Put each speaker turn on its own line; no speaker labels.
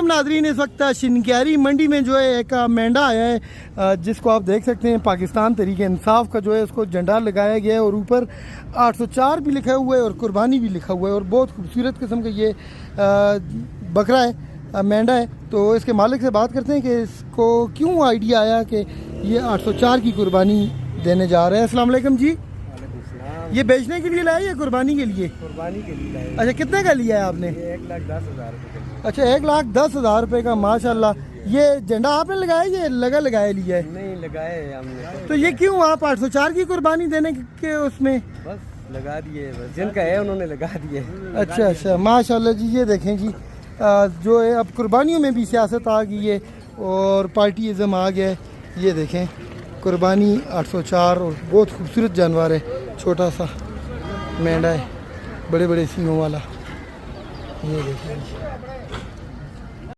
नाजरीन, इस वक्त शिनक्यारी मंडी में जो है एक मेंढा आया है जिसको आप देख सकते हैं। पाकिस्तान तहरीक इंसाफ का जो है उसको झंडा लगाया गया है और ऊपर 804 भी लिखा हुआ है और कुर्बानी भी लिखा हुआ है और बहुत खूबसूरत किस्म का ये बकरा है, मेंढा है। तो इसके मालिक से बात करते हैं कि इसको क्यों आइडिया आया कि ये 804 की कुर्बानी देने जा रहे हैं। अस्सलाम वालेकुम जी। ये बेचने के लिए लाया या कुर्बानी के लिए?
कुर्बानी के लिए लाए।
अच्छा, कितने का लिया है आपने?
1,10,000 रुपये।
अच्छा, 1,10,000 रुपये का, माशाल्लाह। ये झंडा आपने लगाया ये लगाया लिया है?
नहीं लगाए हमने।
तो ये क्यों आप 804 की कुर्बानी देने के उसमें?
बस लगा दिए, बस जिनका है उन्होंने लगा दिए।
अच्छा अच्छा, माशाल्लाह जी। ये देखें जी, जो है अब कुर्बानियों में भी सियासत आ गई है और पार्टीइज़म आ गया है। ये देखें कुर्बानी 804 और बहुत खूबसूरत जानवर है। छोटा सा मेंढा है, बड़े बड़े सींगों वाला। ये देखें जी।